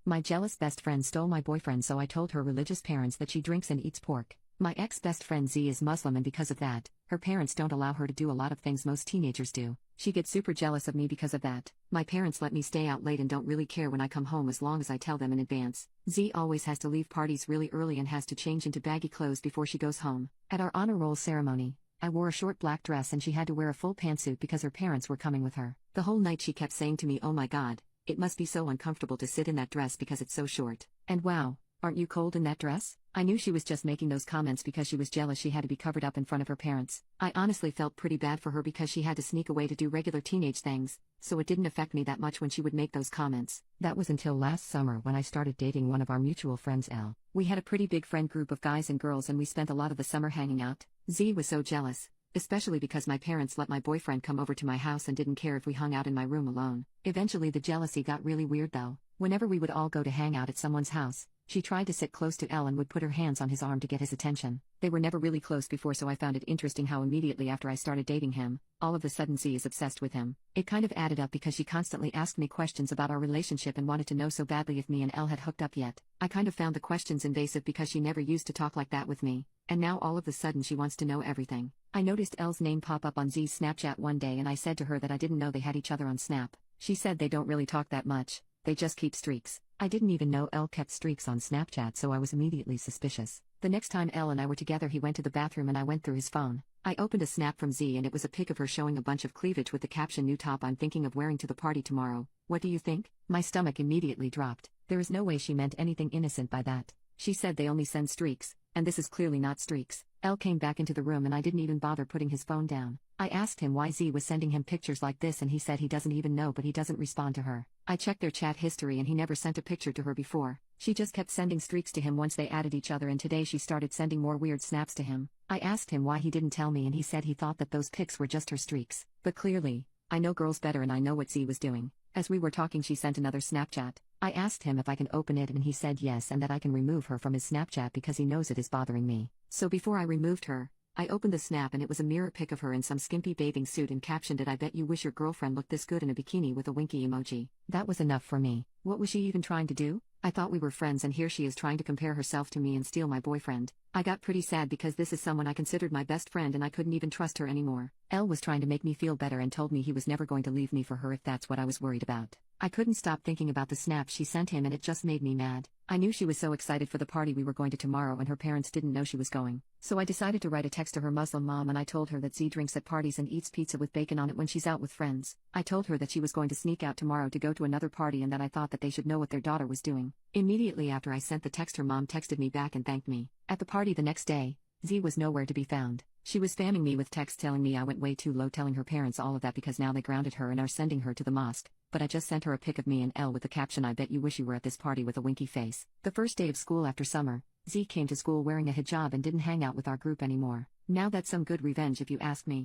My jealous best friend stole my boyfriend, so I told her religious parents that she drinks and eats pork. My ex-best friend Z is Muslim, and because of that, her parents don't allow her to do a lot of things most teenagers do. She gets super jealous of me because of that. My parents let me stay out late and don't really care when I come home as long as I tell them in advance. Z always has to leave parties really early and has to change into baggy clothes before she goes home. At our honor roll ceremony, I wore a short black dress and she had to wear a full pantsuit because her parents were coming with her. The whole night she kept saying to me, "Oh my god, it must be so uncomfortable to sit in that dress because it's so short. And wow, aren't you cold in that dress?" I knew she was just making those comments because she was jealous she had to be covered up in front of her parents. I honestly felt pretty bad for her because she had to sneak away to do regular teenage things, so it didn't affect me that much when she would make those comments. That was until last summer when I started dating one of our mutual friends, Elle. We had a pretty big friend group of guys and girls and we spent a lot of the summer hanging out. Z was so jealous, especially because my parents let my boyfriend come over to my house and didn't care if we hung out in my room alone. Eventually the jealousy got really weird though. Whenever we would all go to hang out at someone's house, she tried to sit close to Elle and would put her hands on his arm to get his attention. They were never really close before, so I found it interesting how immediately after I started dating him, all of a sudden Z is obsessed with him. It kind of added up because she constantly asked me questions about our relationship and wanted to know so badly if me and Elle had hooked up yet. I kind of found the questions invasive because she never used to talk like that with me, and now all of a sudden she wants to know everything. I noticed Elle's name pop up on Z's Snapchat one day and I said to her that I didn't know they had each other on Snap. She said they don't really talk that much, they just keep streaks. I didn't even know Elle kept streaks on Snapchat, so I was immediately suspicious. The next time Elle and I were together, he went to the bathroom and I went through his phone. I opened a snap from Z and it was a pic of her showing a bunch of cleavage with the caption, "New top I'm thinking of wearing to the party tomorrow. What do you think?" My stomach immediately dropped. There is no way she meant anything innocent by that. She said they only send streaks, and this is clearly not streaks. Elle came back into the room and I didn't even bother putting his phone down. I asked him why Z was sending him pictures like this and he said he doesn't even know, but he doesn't respond to her. I checked their chat history and he never sent a picture to her before. She just kept sending streaks to him once they added each other, and today she started sending more weird snaps to him. I asked him why he didn't tell me and he said he thought that those pics were just her streaks. But clearly, I know girls better and I know what Z was doing. As we were talking, she sent another Snapchat. I asked him if I can open it and he said yes and that I can remove her from his Snapchat because he knows it is bothering me. So before I removed her, I opened the snap and it was a mirror pic of her in some skimpy bathing suit and captioned it, "I bet you wish your girlfriend looked this good in a bikini," with a winky emoji. That was enough for me. What was she even trying to do? I thought we were friends and here she is trying to compare herself to me and steal my boyfriend. I got pretty sad because this is someone I considered my best friend and I couldn't even trust her anymore. Elle was trying to make me feel better and told me he was never going to leave me for her if that's what I was worried about. I couldn't stop thinking about the snap she sent him and it just made me mad. I knew she was so excited for the party we were going to tomorrow and her parents didn't know she was going. So I decided to write a text to her Muslim mom and I told her that Z drinks at parties and eats pizza with bacon on it when she's out with friends. I told her that she was going to sneak out tomorrow to go to another party and that I thought that they should know what their daughter was doing. Immediately after I sent the text, her mom texted me back and thanked me. At the party the next day, Z was nowhere to be found. She was spamming me with texts telling me I went way too low, telling her parents all of that because now they grounded her and are sending her to the mosque. But I just sent her a pic of me and Elle with the caption, "I bet you wish you were at this party," with a winky face. The first day of school after summer, Z came to school wearing a hijab and didn't hang out with our group anymore. Now that's some good revenge if you ask me.